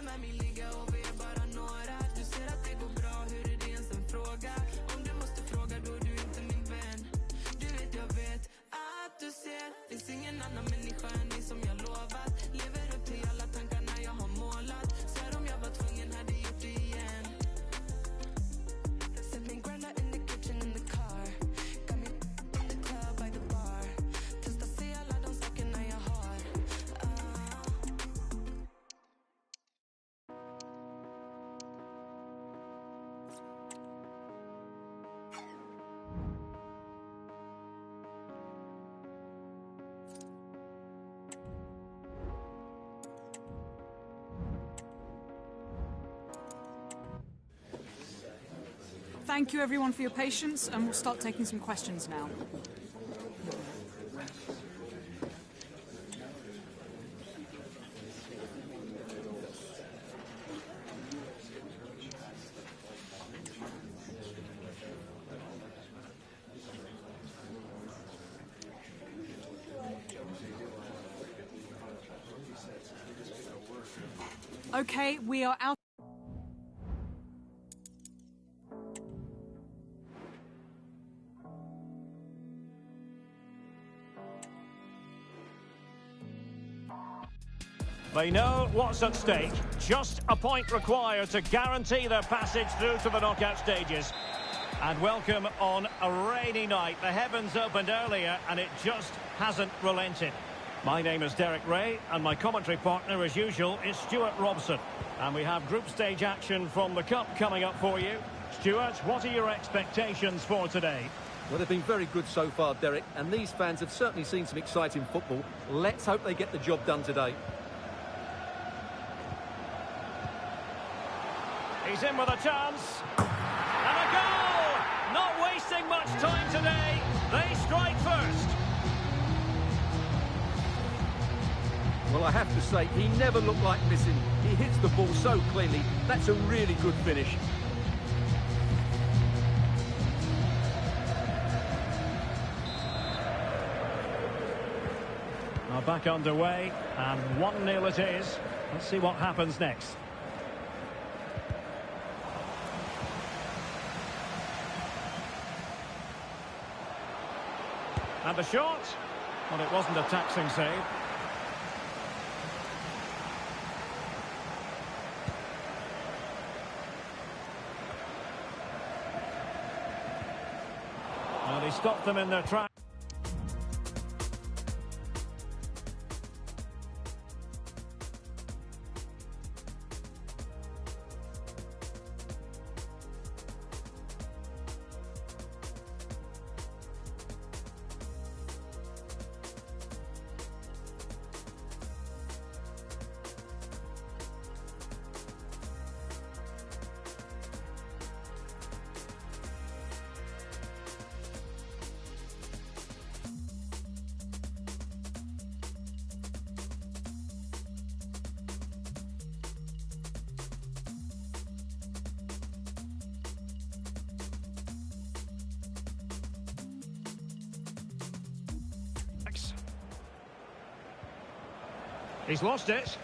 med mig ligga och vi är bara några. Du ser att det går bra, hur är det ens en fråga? Om du måste fråga då är du inte min vän. Du vet jag vet att du ser. Finns ingen annan människa än dig som jag lovat. Lever upp till alla tankarna jag har målat. Svär om jag var tvungen hade gjort det igen. Set me grandma in the kitchen in the car. Got me in the club by the bar. Testa se alla de sakerna jag har. Thank you everyone for your patience, and we'll start taking some questions now. Okay, we are out. They know what's at stake. Just a point required to guarantee their passage through to the knockout stages. And welcome on a rainy night. The heavens opened earlier and it just hasn't relented. My name is Derek Ray and my commentary partner as usual is Stuart Robson. And we have group stage action from the Cup coming up for you. Stuart, what are your expectations for today? Well, they've been very good so far, Derek, and these fans have certainly seen some exciting football. Let's hope they get the job done today. He's in with a chance. And a goal! Not wasting much time today. They strike first. Well, I have to say, he never looked like missing. He hits the ball so cleanly. That's a really good finish. Now back underway, and 1-0 it is. Let's see what happens next. And the shot. Well, it wasn't a taxing save. Well, he stopped them in their tracks. He's lost it.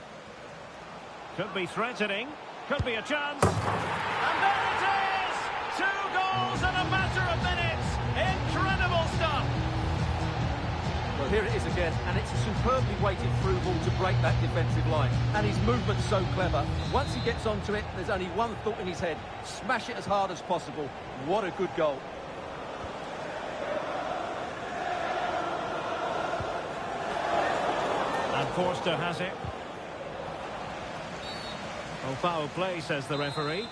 Could be threatening. Could be a chance. And there it is! 2 goals in a matter of minutes. Incredible stuff. Well, here it is again, and it's a superbly weighted through ball to break that defensive line. And his movement's so clever. Once he gets onto it, there's only one thought in his head. Smash it as hard as possible. What a good goal. And Forster has it. Oh, foul play, says the referee.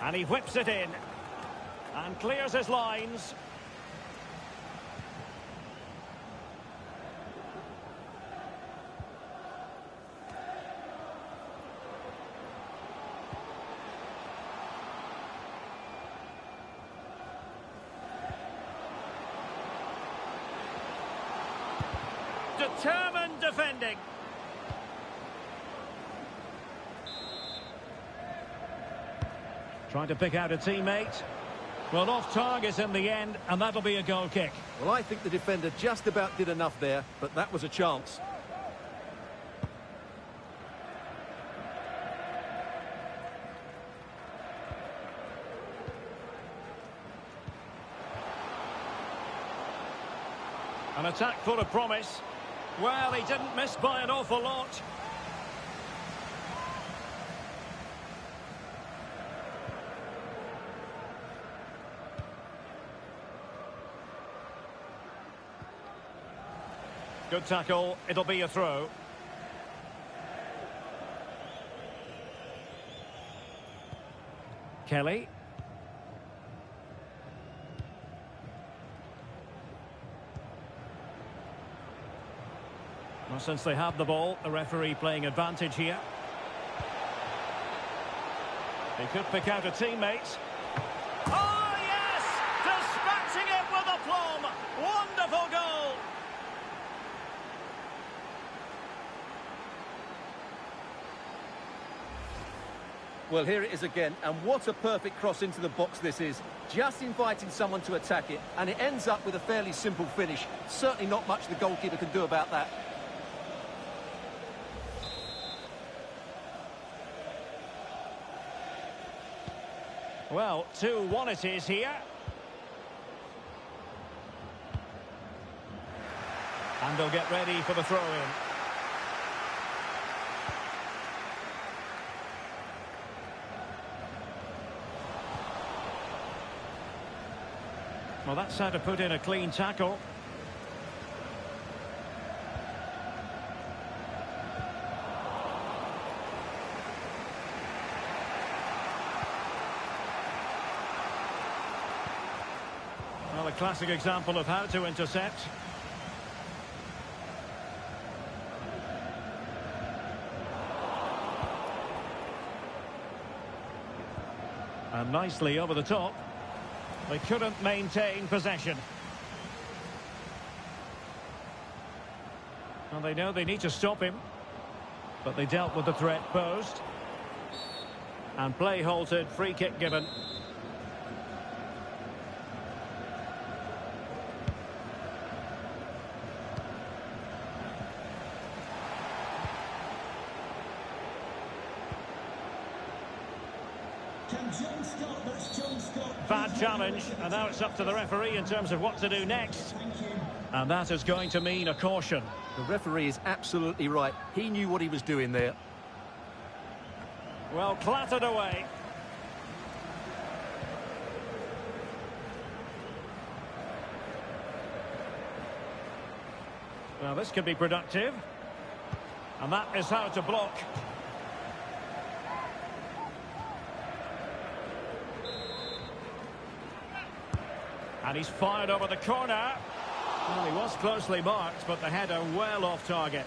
And he whips it in. And clears his lines. Determined defending. Trying to pick out a teammate. Well, off target in the end, and that'll be a goal kick. Well, I think the defender just about did enough there, but that was a chance. An attack full of promise. Well, he didn't miss by an awful lot. Good tackle. It'll be a throw. Kelly. Well, since they have the ball, the referee playing advantage here. He could pick out a teammate. Oh, yes! Dispatching it with aplomb! Wonderful goal! Well, here it is again, and what a perfect cross into the box this is. Just inviting someone to attack it, and it ends up with a fairly simple finish. Certainly not much the goalkeeper can do about that. Well, 2-1 it is here. And they'll get ready for the throw-in. Well, that's how to put in a clean tackle. Well, a classic example of how to intercept. And nicely over the top. They couldn't maintain possession. Well, they know they need to stop him, but they dealt with the threat posed. And play halted, free kick given. Bad challenge, and now it's up to the referee in terms of what to do next. And that is going to mean a caution. The referee is absolutely right. He knew what he was doing there. Well, clattered away. Well, this could be productive. And that is how to block. And he's fired over the corner. Well, he was closely marked, but the header well off target.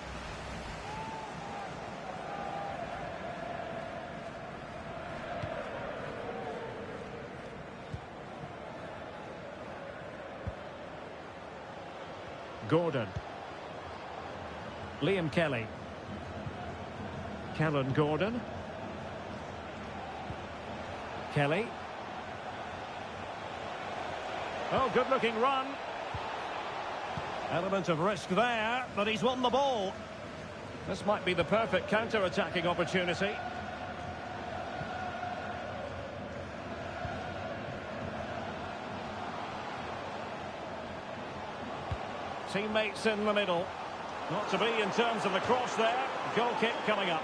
Gordon. Liam Kelly. Kellen Gordon. Kelly. Oh, good-looking run. Element of risk there, but he's won the ball. This might be the perfect counter-attacking opportunity. Teammates in the middle. Not to be in terms of the cross there. Goal kick coming up.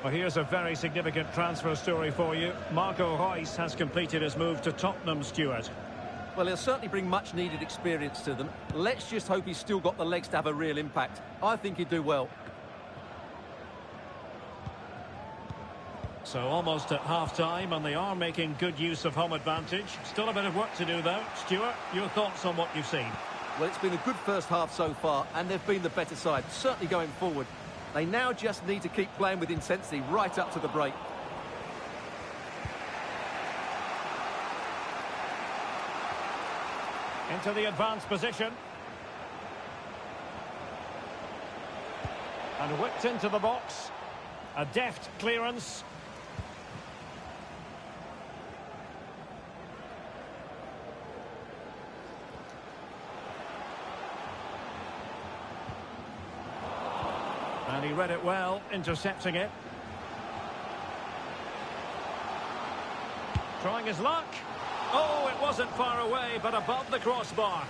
Well, here's a very significant transfer story for you. Marco Reus has completed his move to Tottenham, Stuart. Well, he'll certainly bring much-needed experience to them. Let's just hope he's still got the legs to have a real impact. I think he'd do well. So almost at half-time, and they are making good use of home advantage. Still a bit of work to do, though. Stuart, your thoughts on what you've seen? Well, it's been a good first half so far, and they've been the better side, certainly going forward. They now just need to keep playing with intensity right up to the break. Into the advanced position. And whipped into the box. A deft clearance. And he read it well, intercepting it. Trying his luck. Oh, it wasn't far away, but above the crossbar.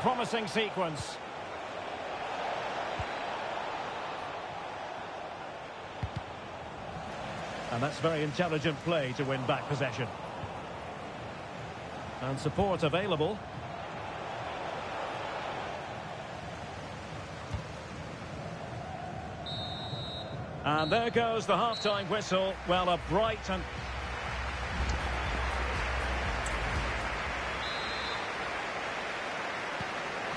promising sequence. And that's very intelligent play to win back possession. And support available. And there goes the half-time whistle. Well, a bright and...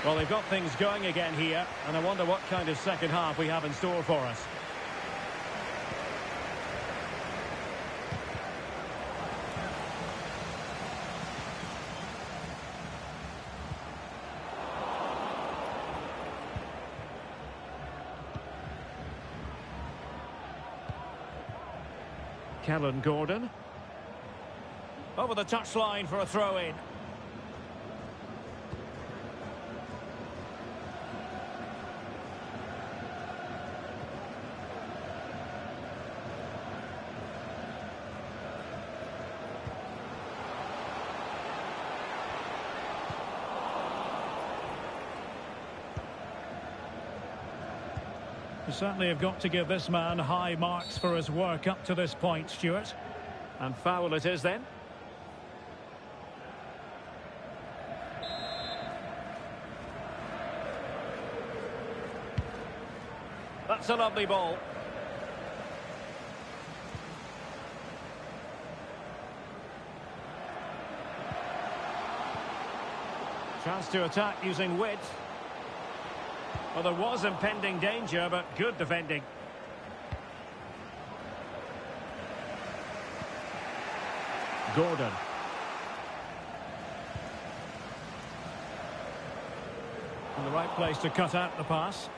Well, they've got things going again here, and I wonder what kind of second half we have in store for us. Kellen Gordon. Over the touchline for a throw-in. You certainly have got to give this man high marks for his work up to this point, Stuart. And foul it is then. That's a lovely ball. Chance to attack using width. Well, there was impending danger, but good defending. Gordon. In the right place to cut out the pass.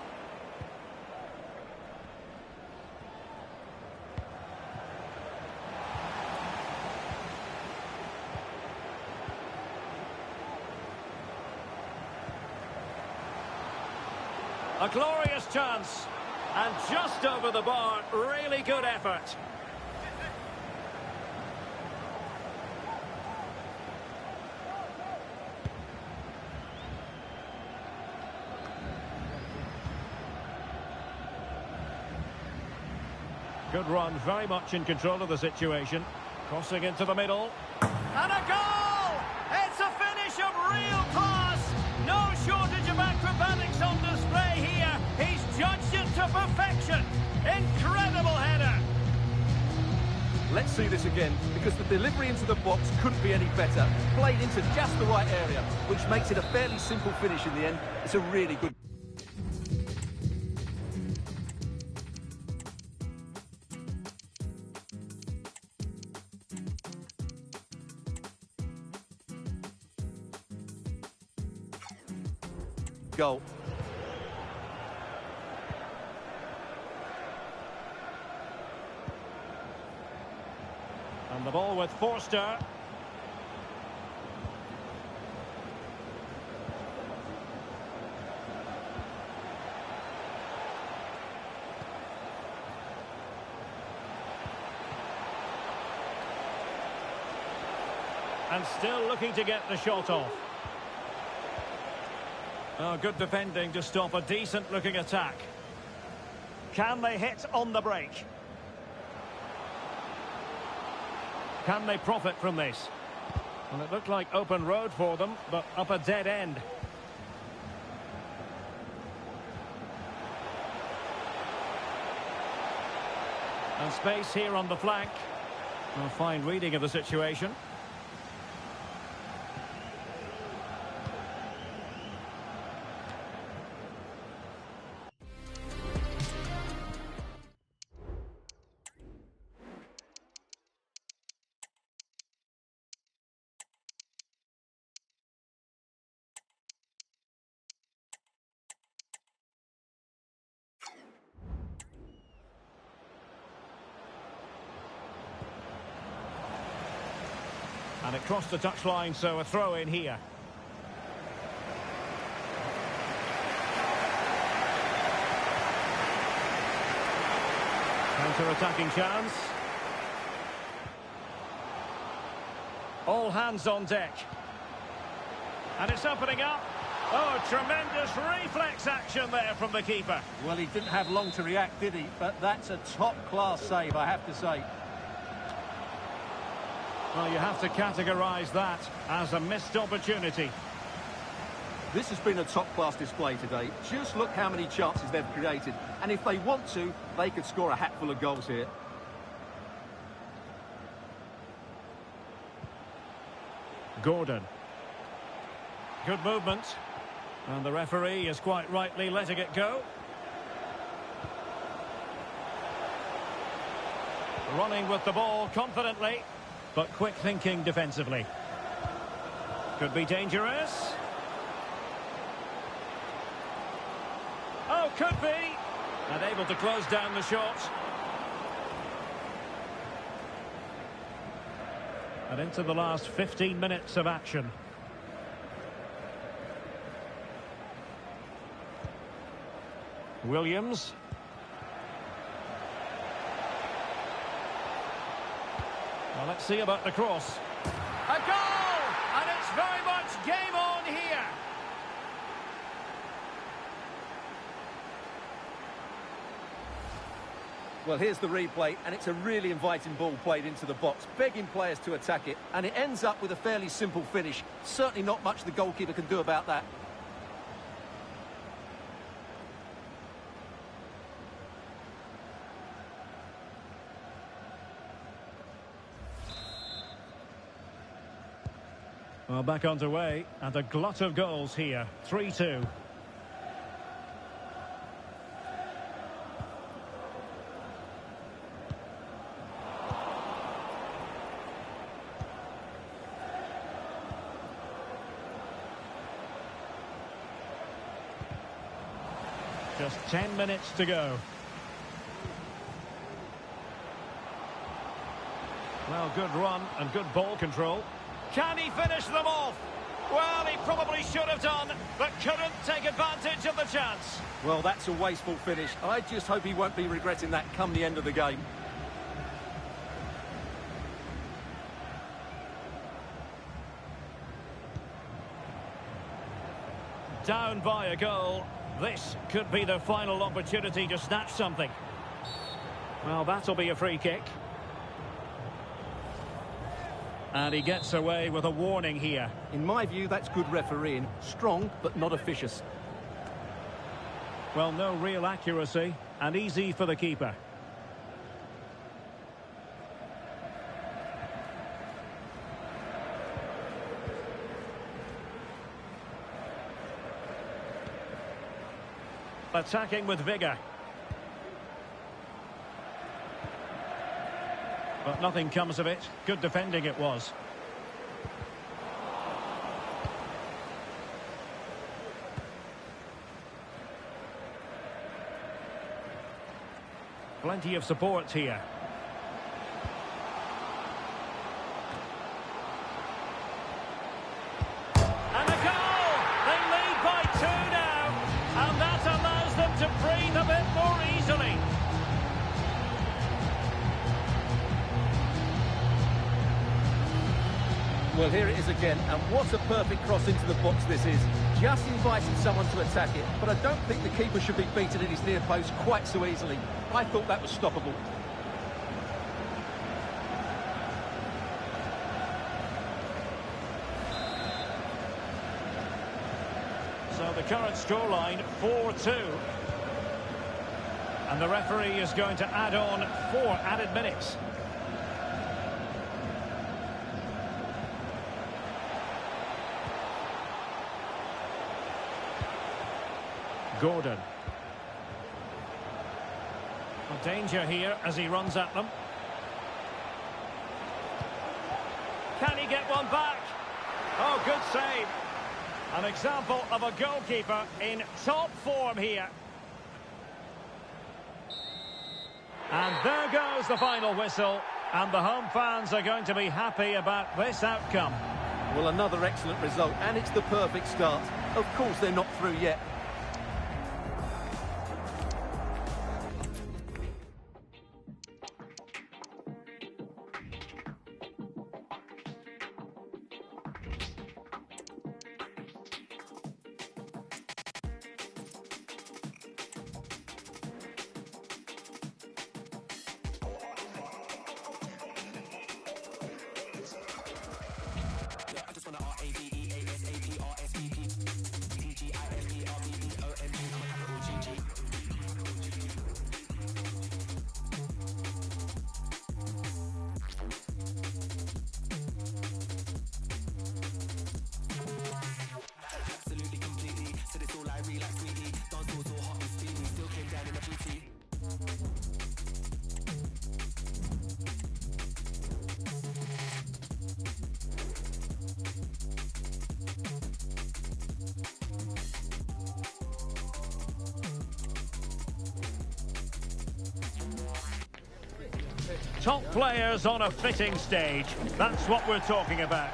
A glorious chance, and just over the bar. Really good effort. Good run, very much in control of the situation. Crossing into the middle. And a goal! It's a finish of real class. No shortage of acrobatics on display here. He's judged it to perfection. Incredible header. Let's see this again, because the delivery into the box couldn't be any better. Played into just the right area, which makes it a fairly simple finish in the end. It's a really good... goal. And the ball with Forster. And still looking to get the shot off. Oh, good defending to stop a decent-looking attack. Can they hit on the break? Can they profit from this? Well, it looked like open road for them, but up a dead end. And space here on the flank. A fine reading of the situation. And it crossed the touchline, so a throw in here. Counter-attacking chance. All hands on deck. And it's opening up. Oh, tremendous reflex action there from the keeper. Well, he didn't have long to react, did he? But that's a top-class save, I have to say. Well, you have to categorise that as a missed opportunity. This has been a top-class display today. Just look how many chances they've created. And if they want to, they could score a hatful of goals here. Gordon. Good movement. And the referee is quite rightly letting it go. Running with the ball confidently, but quick thinking defensively. Could be dangerous. Oh, could be. And able to close down the shot. And into the last 15 minutes of action. Williams. Well, let's see about the cross. A goal! And it's very much game on here. Well, here's the replay, and it's a really inviting ball played into the box, begging players to attack it, and it ends up with a fairly simple finish. Certainly not much the goalkeeper can do about that. Well, back underway, and a glut of goals here. 3-2. Just 10 minutes to go. Well, good run and good ball control. Can he finish them off? Well, he probably should have done, but couldn't take advantage of the chance. Well, that's a wasteful finish. I just hope he won't be regretting that come the end of the game. Down by a goal. This could be the final opportunity to snatch something. Well, that'll be a free kick. And he gets away with a warning here. In my view, that's good refereeing. Strong, but not officious. Well, no real accuracy, and easy for the keeper. Attacking with vigour. But nothing comes of it. Good defending it was. Plenty of support here. And a goal! They lead by 2 now. And that allows them to breathe a bit more easily. Well, here it is again, and what a perfect cross into the box this is. Just inviting someone to attack it, but I don't think the keeper should be beaten in his near post quite so easily. I thought that was stoppable. So the current scoreline, 4-2. And the referee is going to add on 4 added minutes. Gordon. A danger here as he runs at them. Can he get one back? Oh, good save. An example of a goalkeeper in top form here. And there goes the final whistle. And the home fans are going to be happy about this outcome. Well, another excellent result, and it's the perfect start. Of course, they're not through yet. Top players on a fitting stage. That's what we're talking about.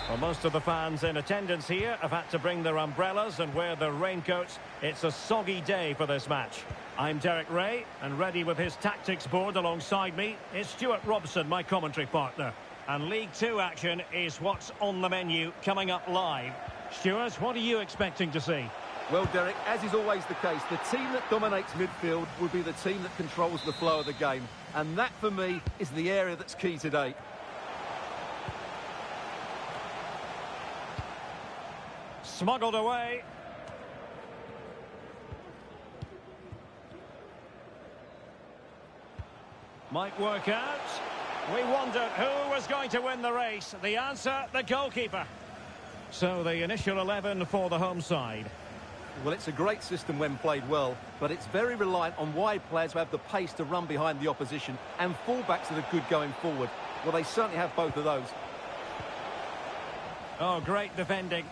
Well, most of the fans in attendance here have had to bring their umbrellas and wear their raincoats. It's a soggy day for this match. I'm Derek Ray, and ready with his tactics board alongside me is Stuart Robson, my commentary partner. And League Two action is what's on the menu coming up live. Stuart, what are you expecting to see? Well, Derek, as is always the case, the team that dominates midfield will be the team that controls the flow of the game. And that, for me, is the area that's key today. Smuggled away. Might work out. We wondered who was going to win the race. The answer, the goalkeeper. So the initial 11 for the home side. Well, it's a great system when played well, but it's very reliant on wide players who have the pace to run behind the opposition and fullbacks that are good going forward. Well, they certainly have both of those. Oh, great defending.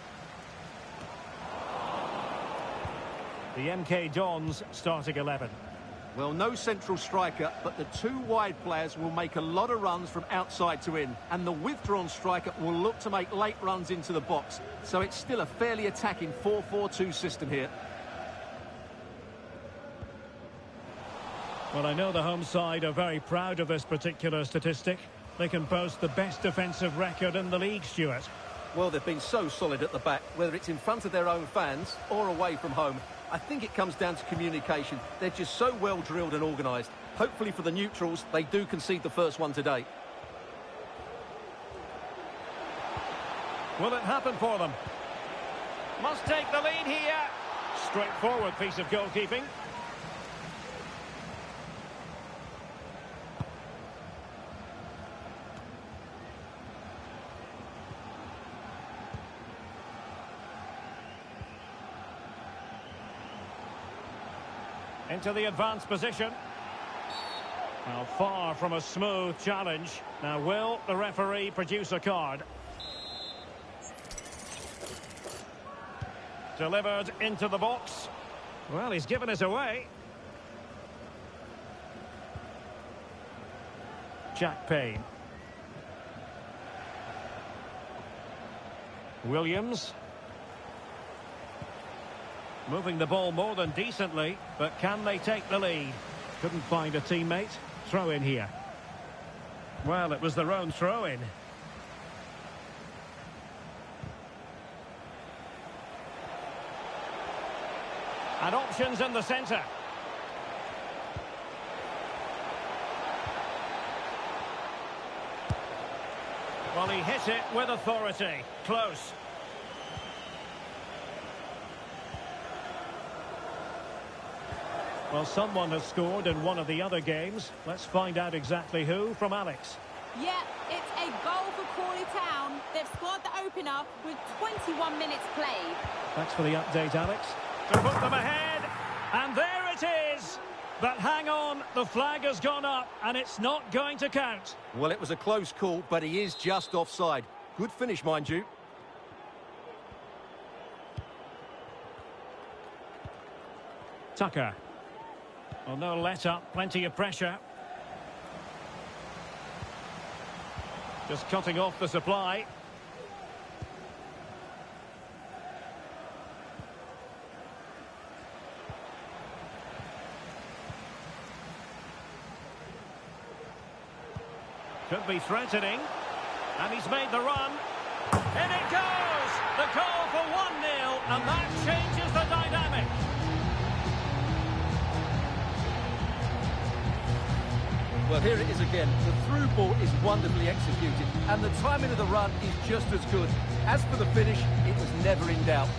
The MK Dons starting 11. Well, no central striker, but the two wide players will make a lot of runs from outside to in. And the withdrawn striker will look to make late runs into the box. So it's still a fairly attacking 4-4-2 system here. Well, I know the home side are very proud of this particular statistic. They can boast the best defensive record in the league, Stuart. Well, they've been so solid at the back, whether it's in front of their own fans or away from home. I think it comes down to communication. They're just so well drilled and organised. Hopefully for the neutrals, they do concede the first one today. Will it happen for them? Must take the lead here. Straightforward piece of goalkeeping. Into the advanced position. Well, far from a smooth challenge. Now, will the referee produce a card? Delivered into the box. Well, he's given us away. Jack Payne. Williams. Moving the ball more than decently, but can they take the lead? Couldn't find a teammate. Throw in here. Well, it was their own throw in. And options in the centre. Well, he hit it with authority. Close. Well, someone has scored in one of the other games. Let's find out exactly who from Alex. Yeah, it's a goal for Crawley Town. They've scored the opener with 21 minutes played. Thanks for the update, Alex. To put them ahead, and there it is. But hang on, the flag has gone up, and it's not going to count. Well, it was a close call, but he is just offside. Good finish, mind you. Tucker. Well, no let-up, plenty of pressure. Just cutting off the supply. Could be threatening. And he's made the run. In it goes! The goal for 1-0, and that changes the dynamic. Well, here it is again. The through ball is wonderfully executed, and the timing of the run is just as good. As for the finish, it was never in doubt.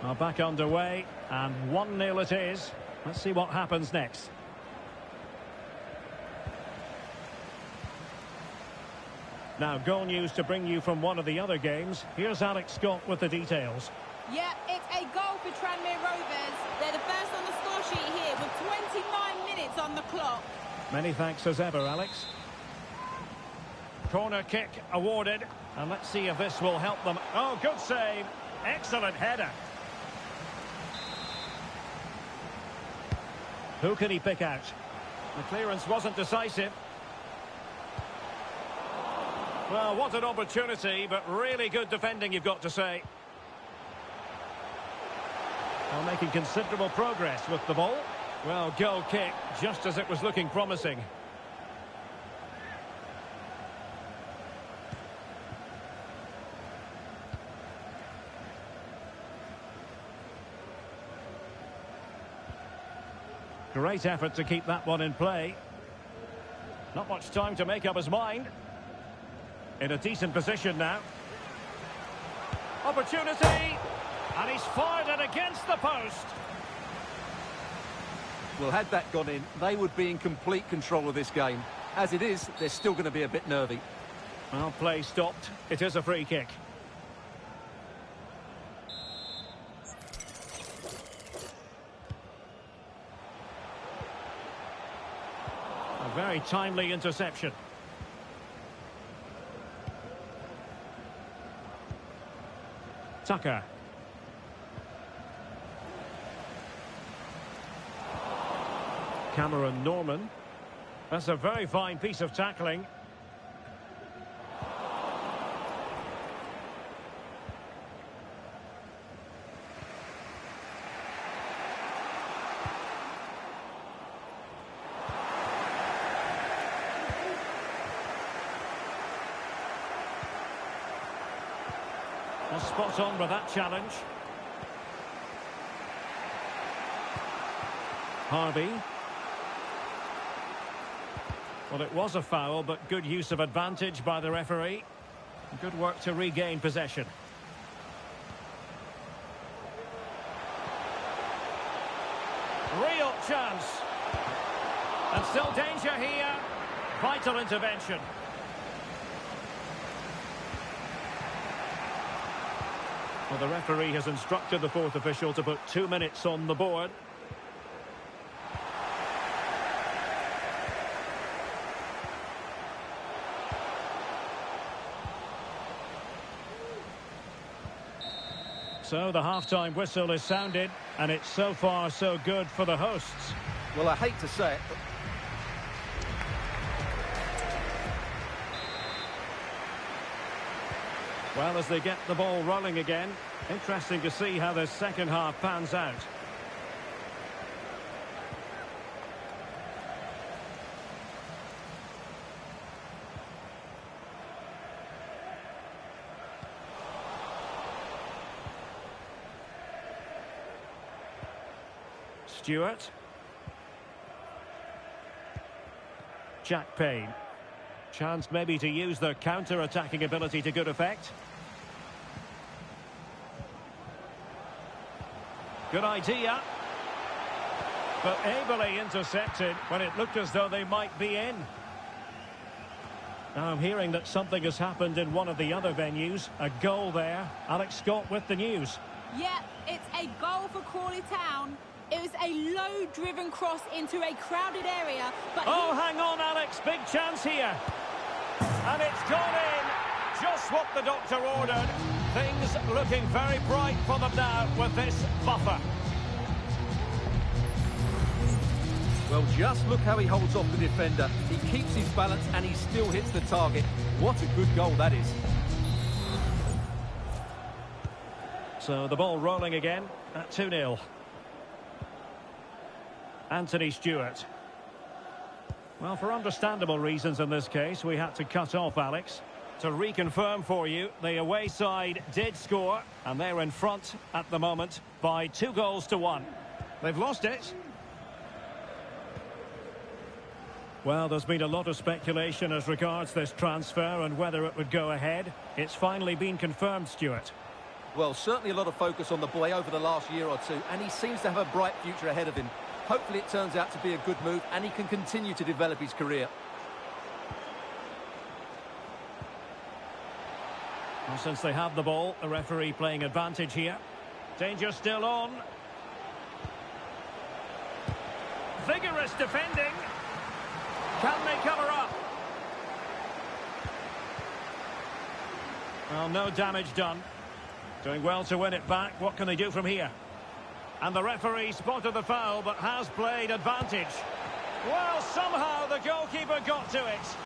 Well, back underway, and 1-0 it is. Let's see what happens next. Now, goal news to bring you from one of the other games. Here's Alex Scott with the details. Yeah, it's a goal for Tranmere Rovers. They're the first on the score sheet here with 29 minutes on the clock. Many thanks as ever, Alex. Corner kick awarded. And let's see if this will help them. Oh, good save. Excellent header. Who can he pick out? The clearance wasn't decisive. Well, what an opportunity, but really good defending, you've got to say. Well, making considerable progress with the ball. Well, goal kick, just as it was looking promising. Great effort to keep that one in play. Not much time to make up his mind. In a decent position now. Opportunity! And he's fired it against the post. Well, had that gone in, they would be in complete control of this game. As it is, they're still going to be a bit nervy. Well, play stopped. It is a free kick. A very timely interception. Tucker. Cameron Norman. That's a very fine piece of tackling. Well, spot on with that challenge. Harvey. Well, it was a foul, but good use of advantage by the referee. Good work to regain possession. Real chance. And still danger here. Vital intervention. Well, the referee has instructed the fourth official to put 2 minutes on the board. So the half-time whistle is sounded, and it's so far so good for the hosts. Well, I hate to say it, but... Well, as they get the ball rolling again, interesting to see how the second half pans out. Stewart. Jack Payne. Chance maybe to use their counter-attacking ability to good effect. Good idea. But ably intercepted when it looked as though they might be in. Now I'm hearing that something has happened in one of the other venues. A goal there. Alex Scott with the news. Yeah, it's a goal for Crawley Town. It was a low-driven cross into a crowded area, but... Oh, hang on, Alex. Big chance here. And it's gone in. Just what the doctor ordered. Things looking very bright for them now with this buffer. Well, just look how he holds off the defender. He keeps his balance and he still hits the target. What a good goal that is. So the ball rolling again at 2-0. Anthony Stewart. Well, for understandable reasons in this case, we had to cut off Alex. To reconfirm for you, the away side did score, and they're in front at the moment by 2-1. They've lost it. Well, there's been a lot of speculation as regards this transfer and whether it would go ahead. It's finally been confirmed, Stuart. Well, certainly a lot of focus on the boy over the last year or two, and he seems to have a bright future ahead of him. Hopefully it turns out to be a good move and he can continue to develop his career. Well, since they have the ball, the referee playing advantage here. Danger still on. Vigorous defending. Can they cover up? Well, no damage done. Doing well to win it back. What can they do from here? And the referee spotted the foul, but has played advantage. Well, somehow the goalkeeper got to it.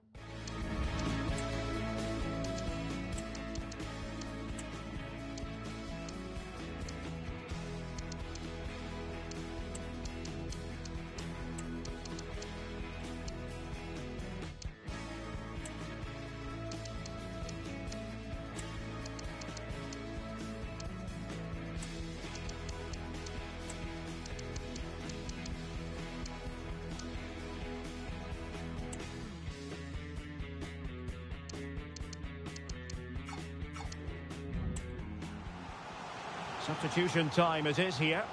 Substitution time it is here.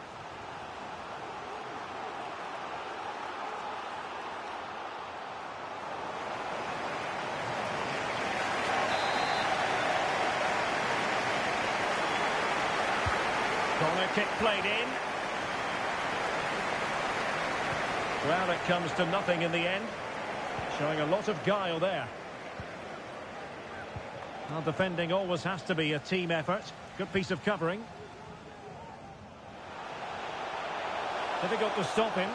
Corner kick played in. Well, it comes to nothing in the end. Showing a lot of guile there. Well, defending always has to be a team effort. Good piece of covering. Difficult to stop him.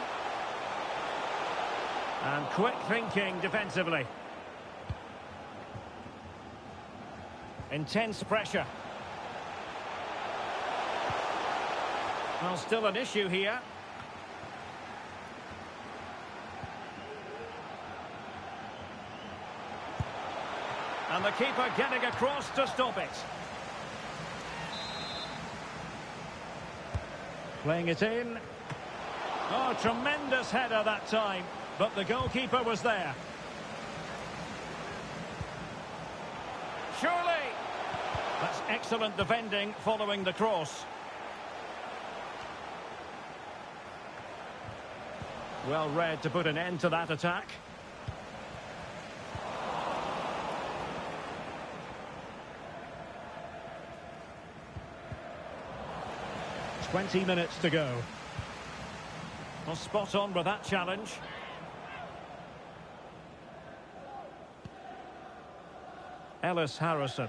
And quick thinking defensively. Intense pressure. Well, still an issue here. And the keeper getting across to stop it. Playing it in. Oh, tremendous header that time, but the goalkeeper was there. Surely! That's excellent defending following the cross. Well read to put an end to that attack. "20 minutes to go. Well, spot on with that challenge. Ellis Harrison.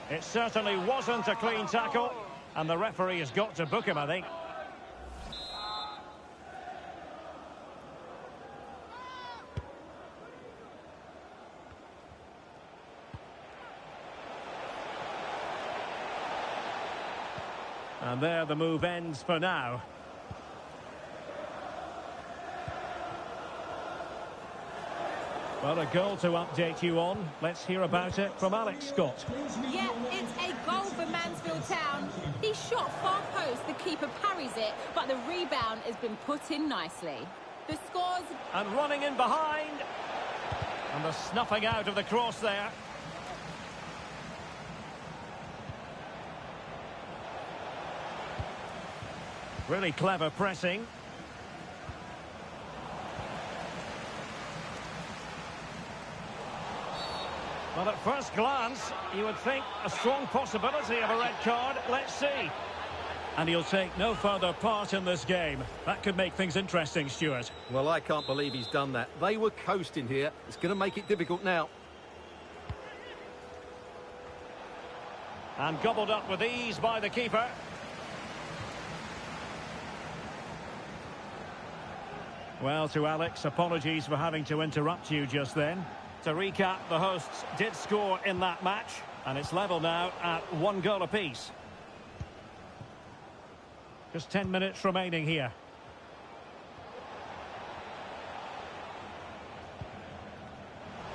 It certainly wasn't a clean tackle, and the referee has got to book him, I think. And there the move ends for now. Well, a goal to update you on. Let's hear about it from Alex Scott. Yeah, it's a goal for Mansfield Town. He shot far post, the keeper parries it, but the rebound has been put in nicely. The scores... And running in behind. And the snuffing out of the cross there. Really clever pressing. Well, at first glance, you would think a strong possibility of a red card. Let's see. And he'll take no further part in this game. That could make things interesting, Stuart. Well, I can't believe he's done that. They were coasting here. It's going to make it difficult now. And gobbled up with ease by the keeper. Well, to Alex, apologies for having to interrupt you just then. To recap, the hosts did score in that match, and it's level now at 1 goal apiece. Just 10 minutes remaining here.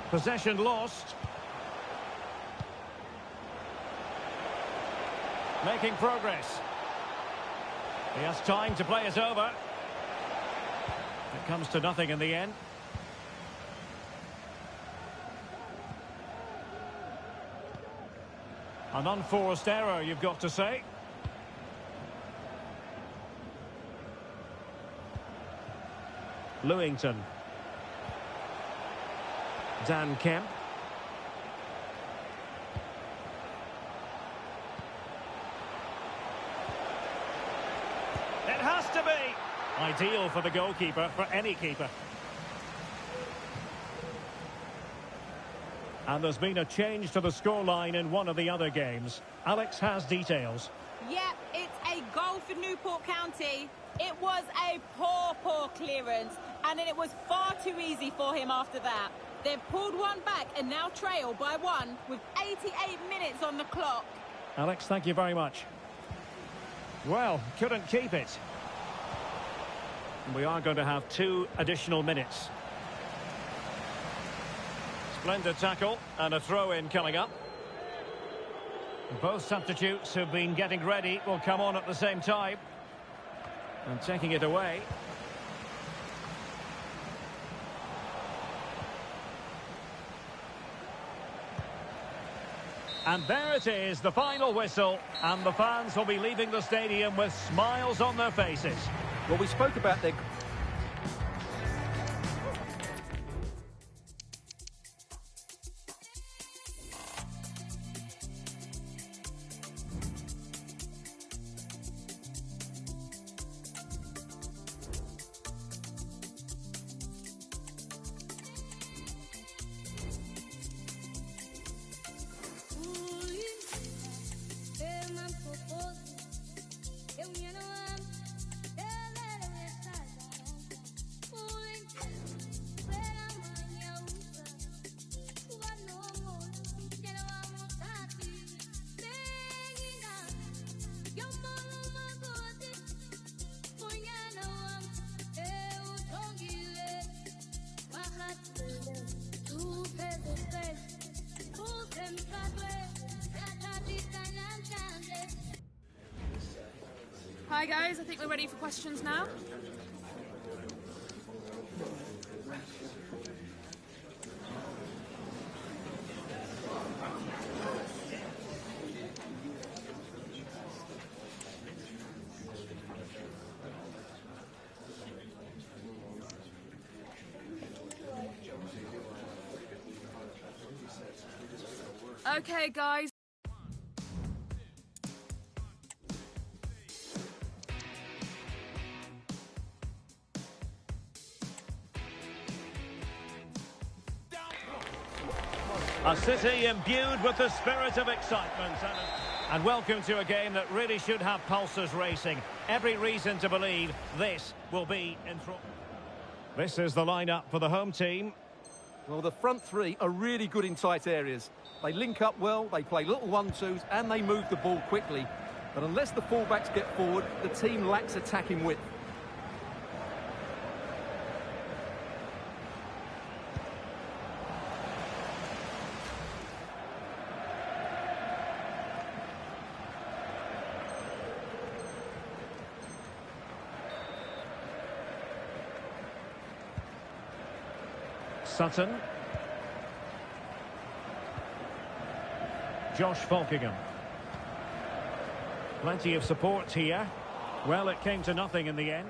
Possession lost. Making progress. He has time to play it over. It comes to nothing in the end. An unforced error, you've got to say. Lewington. Dan Kemp. It has to be. Ideal for the goalkeeper, for any keeper. And there's been a change to the scoreline in one of the other games. Alex has details. Yep, it's a goal for Newport County. It was a poor clearance, and it was far too easy for him after that. They've pulled one back and now trail by one with 88 minutes on the clock. Alex, thank you very much. Well, couldn't keep it. We are going to have 2 additional minutes. Splendid tackle and a throw-in coming up. Both substitutes who've been getting ready will come on at the same time. And taking it away. And there it is, the final whistle. And the fans will be leaving the stadium with smiles on their faces. Well, we spoke about their... Hi guys, I think we're ready for questions now. Okay guys. A city imbued with the spirit of excitement. And welcome to a game that really should have pulses racing. Every reason to believe this will be in front. This is the lineup for the home team. Well, the front three are really good in tight areas. They link up well, they play little 1-2s, and they move the ball quickly. But unless the fullbacks get forward, the team lacks attacking width. Sutton. Josh Falkingham. Plenty of support here. Well, it came to nothing in the end.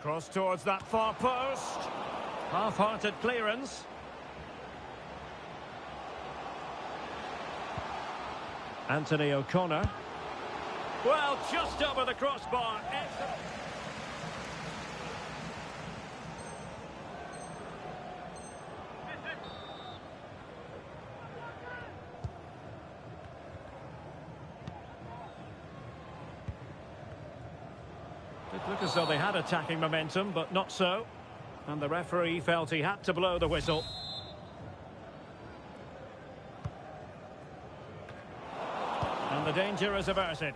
Cross towards that far post. Half-hearted clearance. Anthony O'Connor. Well, just over the crossbar. Excellent. It looked as though they had attacking momentum, but not so. And the referee felt he had to blow the whistle. And the danger is averted.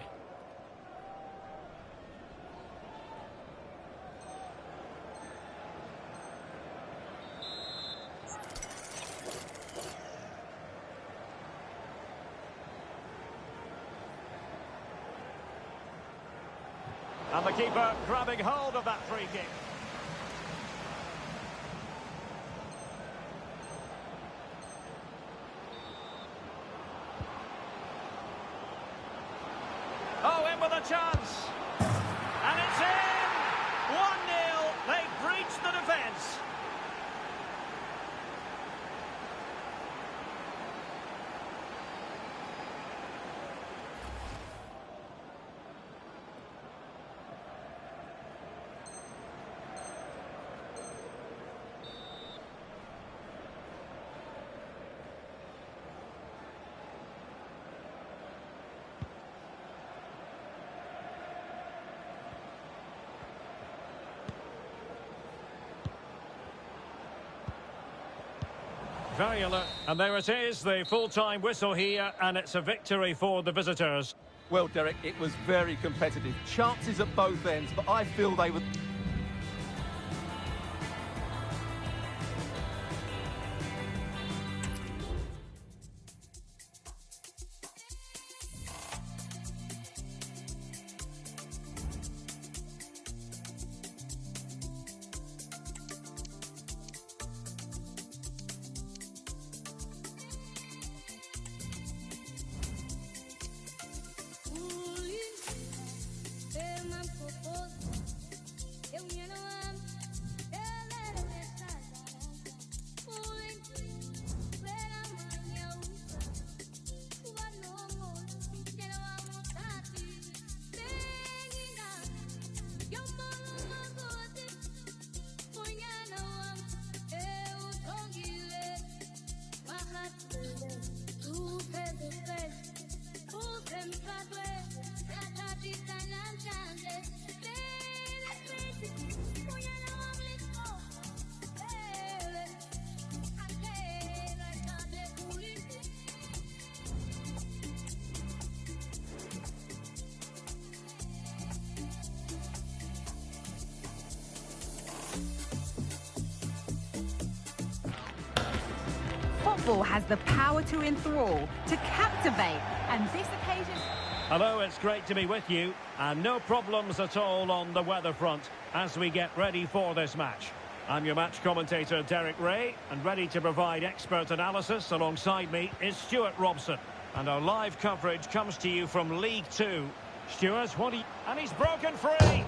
And the keeper grabbing hold of that free kick. Oh, in with a chance. And it's in! 1-0. They've breached the defence. Very alert. And there it is, the full-time whistle here, and it's a victory for the visitors. Well, Derek, it was very competitive. Chances at both ends, but I feel they were... Football has the power to enthrall, to captivate, and this occasion... Hello, it's great to be with you, and no problems at all on the weather front as we get ready for this match. I'm your match commentator, Derek Ray, and ready to provide expert analysis alongside me is Stuart Robson. And our live coverage comes to you from League Two. Stuart, what do you... And he's broken free!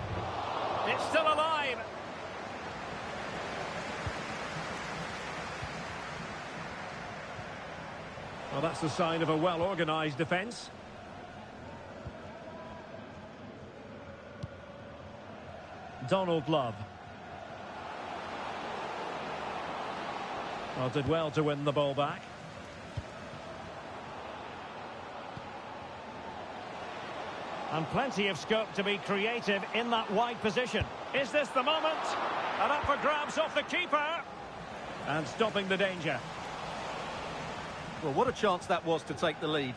It's still alive! Well, that's the sign of a well-organised defence. Donald Love. Well, did well to win the ball back. And plenty of scope to be creative in that wide position. Is this the moment? And up for grabs off the keeper. And stopping the danger. Well, what a chance that was to take the lead.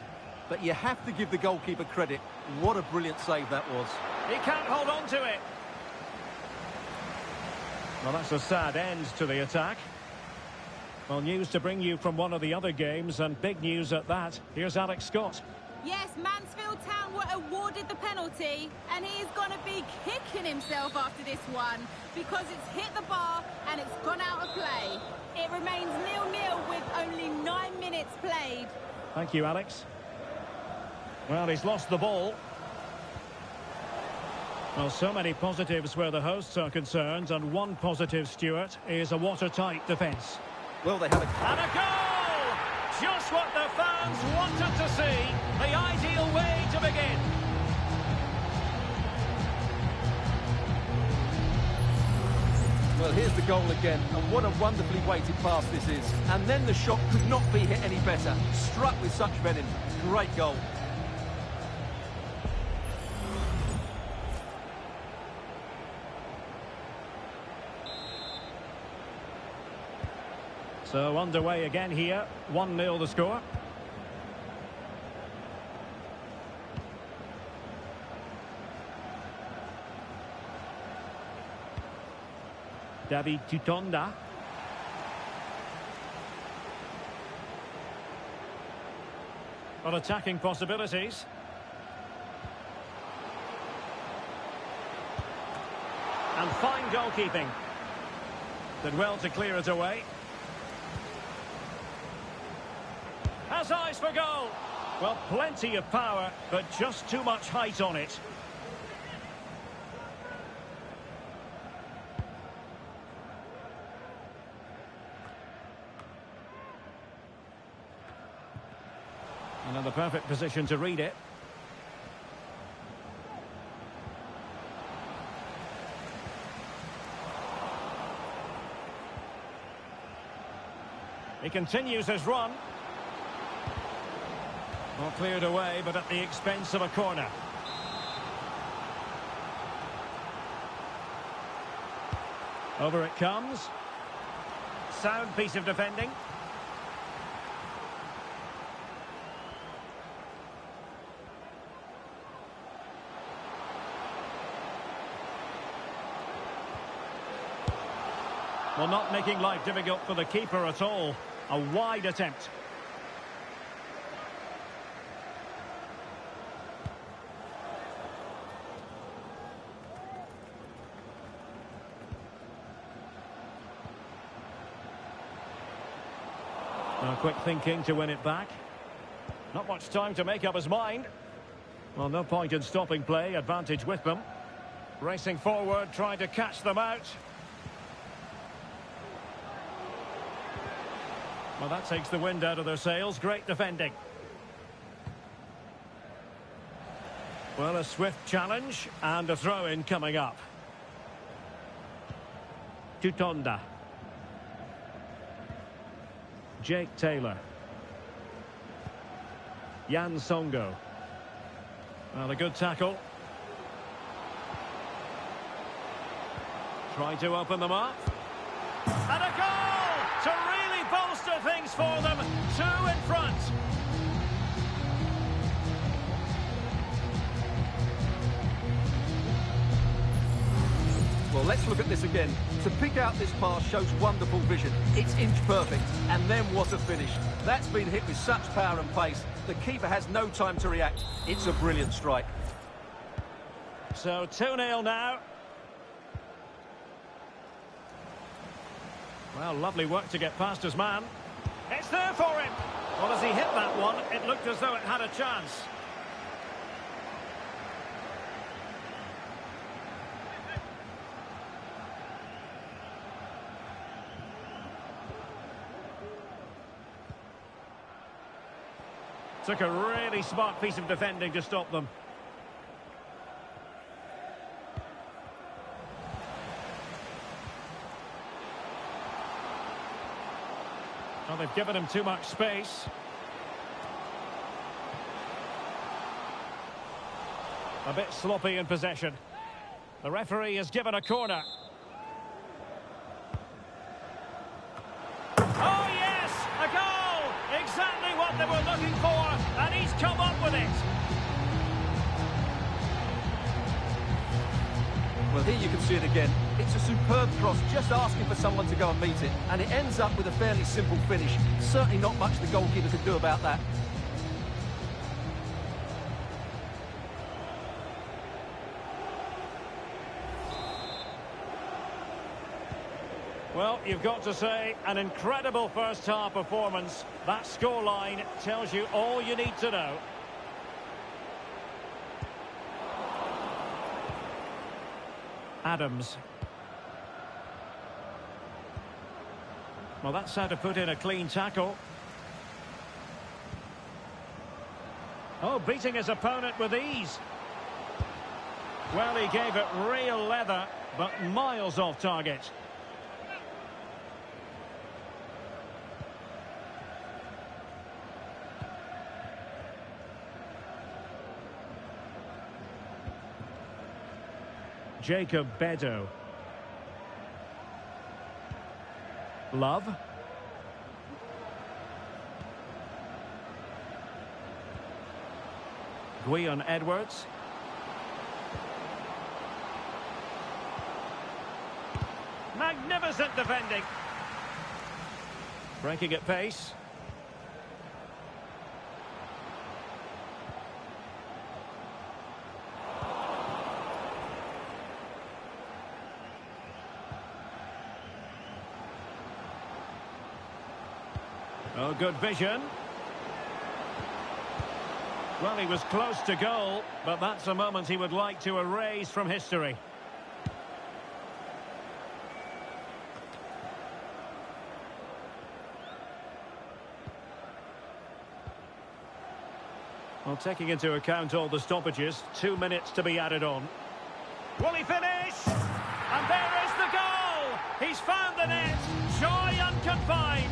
But you have to give the goalkeeper credit. What a brilliant save that was. He can't hold on to it. Well, that's a sad end to the attack. Well, news to bring you from one of the other games, and big news at that. Here's Alex Scott. Yes, Mansfield Town were awarded the penalty, and he is going to be kicking himself after this one because it's hit the bar and it's gone out of play. It remains 0-0 with only 9 minutes played. Thank you, Alex. Well, he's lost the ball. Well, so many positives where the hosts are concerned, and one positive, Stuart, is a watertight defence. Well, they have a... And a goal! Just what the fans wanted to see. The ideal way to begin. Well, here's the goal again, and what a wonderfully weighted pass this is. And then the shot could not be hit any better. Struck with such venom. Great goal. So underway again here. 1-0 the score. David Tutonda. On attacking possibilities. And fine goalkeeping. Did well to clear it away. Has eyes for goal. Well, plenty of power, but just too much height on it. And in the perfect position to read it. He continues his run. Well, cleared away, but at the expense of a corner. Over it comes. Sound piece of defending. Well, not making life difficult for the keeper at all. A wide attempt. Now, quick thinking to win it back. Not much time to make up his mind. Well, no point in stopping play. Advantage with them. Racing forward, trying to catch them out. Well, that takes the wind out of their sails. Great defending. Well, a swift challenge and a throw-in coming up. Tutonda. Jake Taylor. Jan Songo. Well, a good tackle. Trying to open them up. And a goal to really bolster things for them. 2 in front. Well, let's look at this again. To pick out this pass shows wonderful vision. It's inch perfect. And then what a finish. That's been hit with such power and pace. The keeper has no time to react. It's a brilliant strike. So 2-0 now. Well, lovely work to get past his man. It's there for him. Well, as he hit that one, it looked as though it had a chance. Took a really smart piece of defending to stop them. Well, they've given him too much space. A bit sloppy in possession. The referee has given a corner. Oh, yes! A goal! Exactly what they were looking for, and he's come up with it. Well, here you can see it again. It's a superb cross, just asking for someone to go and meet it. And it ends up with a fairly simple finish. Certainly not much the goalkeeper could do about that. Well, you've got to say, an incredible first-half performance. That scoreline tells you all you need to know. Adams. Well, that's how to put in a clean tackle. Oh, beating his opponent with ease. Well, he gave it real leather, but miles off target. Jacob Bedo. Love. Guion Edwards. Magnificent defending. Breaking at pace. Oh, good vision. Well, he was close to goal, but that's a moment he would like to erase from history. Well, taking into account all the stoppages, 2 minutes to be added on. Will he finish? And there is the goal! He's found the net! Joy unconfined!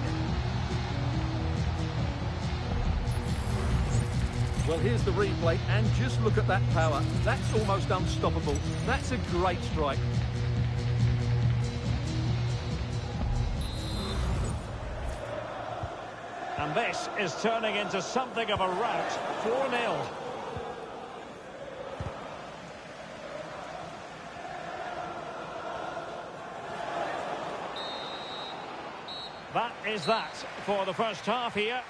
Well, here's the replay, and just look at that power. That's almost unstoppable. That's a great strike. And this is turning into something of a rout. 4-0. That is that for the first half here.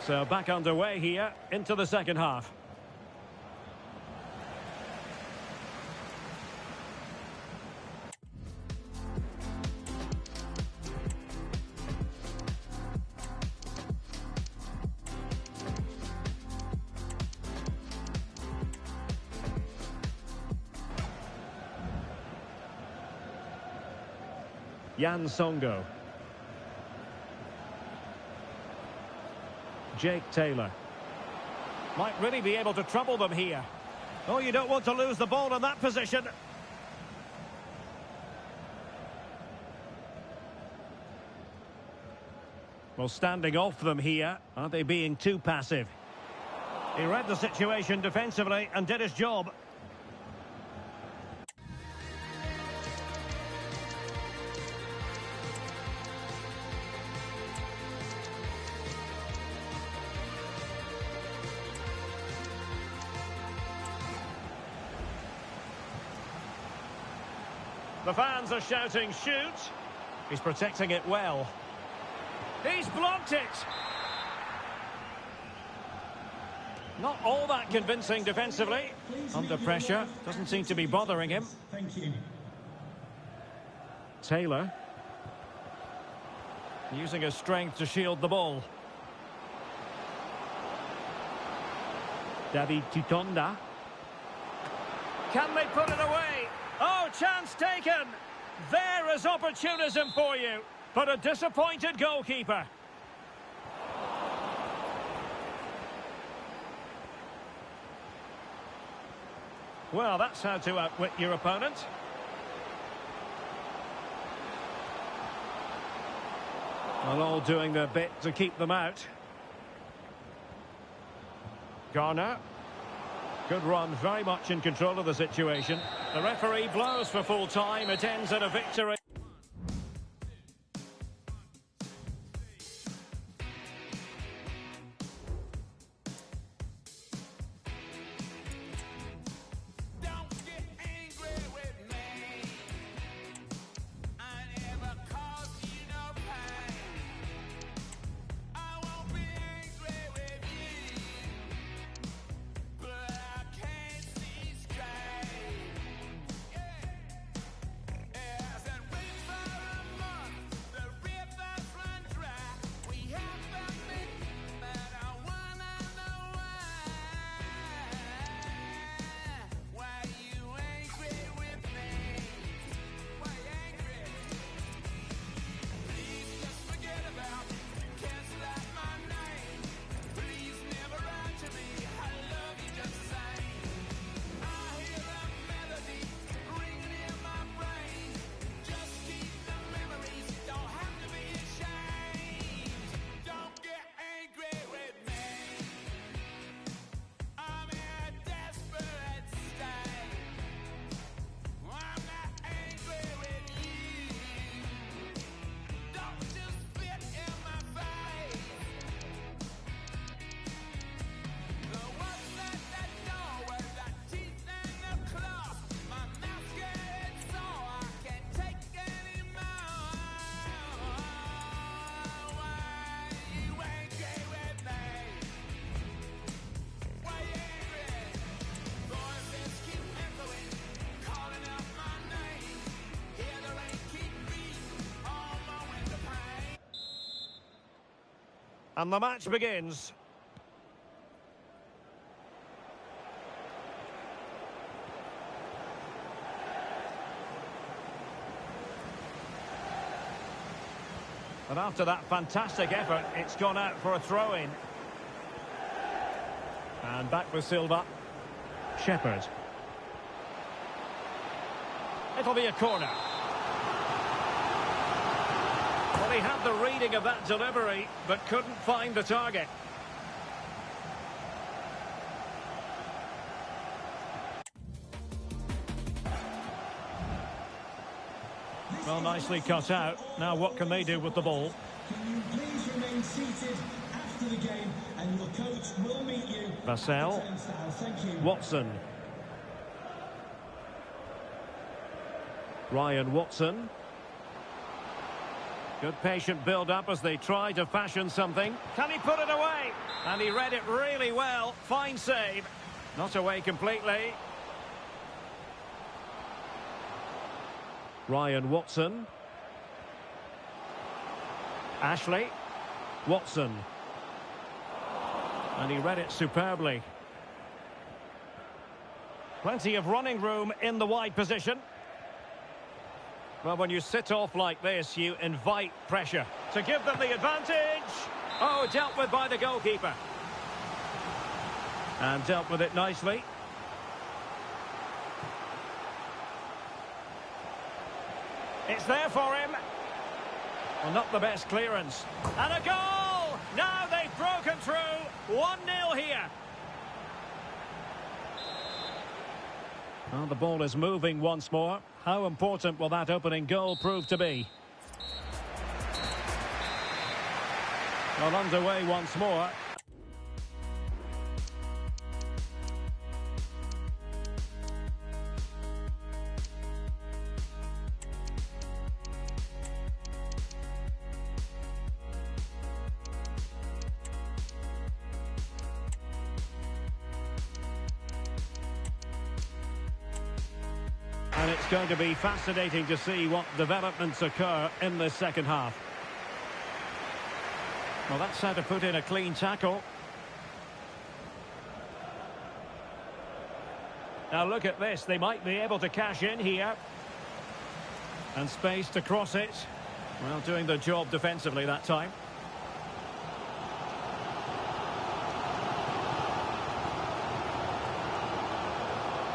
So back underway here into the second half. Jan Songo. Jake Taylor. Might really be able to trouble them here. Oh, you don't want to lose the ball in that position. Well, standing off them here. Are they being too passive? He read the situation defensively and did his job. The fans are shouting, shoot. He's protecting it well. He's blocked it. Not all that convincing defensively. Under pressure. Doesn't seem to be bothering him. Thank you. Taylor. Using his strength to shield the ball. David Titonda. Can they put it away? Oh, chance taken. There is opportunism for you. But a disappointed goalkeeper. Well, that's how to outwit your opponent. Well, all doing their bit to keep them out. Garner. Good run, very much in control of the situation. The referee blows for full time. It ends in a victory. And the match begins. And after that fantastic effort, it's gone out for a throw-in. And back with Silva. Shepherd. It'll be a corner. Well, he had the reading of that delivery, but couldn't find the target. Well, nicely cut out. Now what can they do with the ball? Can you please remain seated after the game, and your coach will meet you. Vassell. Thank you. Watson. Ryan Watson. Good patient build-up as they try to fashion something. Can he put it away? And he read it really well. Fine save. Not away completely. Ryan Watson. Ashley. Watson. And he read it superbly. Plenty of running room in the wide position. Well, when you sit off like this, you invite pressure to give them the advantage. Oh, dealt with by the goalkeeper. And dealt with it nicely. It's there for him. Well, not the best clearance. And a goal! Now they've broken through. 1-0 here. Well, the ball is moving once more. How important will that opening goal prove to be? Well, underway once more. And it's going to be fascinating to see what developments occur in this second half. Well, that's how to put in a clean tackle. Now look at this. They might be able to cash in here. And space to cross it. Well, doing the job defensively that time.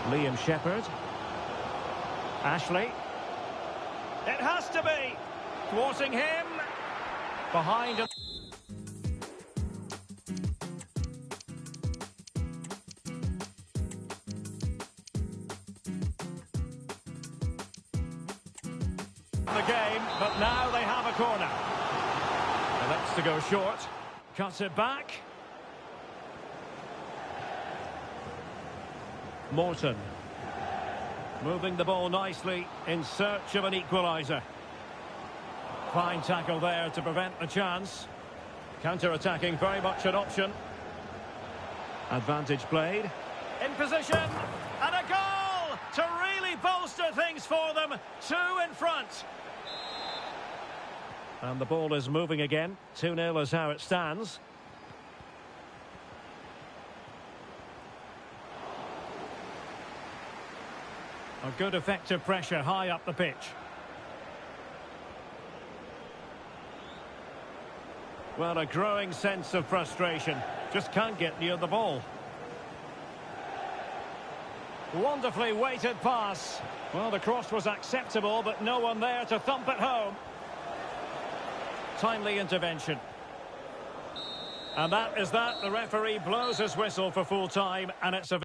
Liam Shepherd. Ashley. It has to be. Thwarting him. Behind him. The game, but now they have a corner. Elects to go short. Cuts it back. Morton. Moving the ball nicely in search of an equaliser. Fine tackle there to prevent the chance. Counter-attacking very much an option. Advantage played. In position. And a goal to really bolster things for them. 2 in front. And the ball is moving again. 2-0 is how it stands. A good effective pressure high up the pitch. Well, a growing sense of frustration. Just can't get near the ball. Wonderfully weighted pass. Well, the cross was acceptable, but no one there to thump it home. Timely intervention. And that is that. The referee blows his whistle for full time, and it's a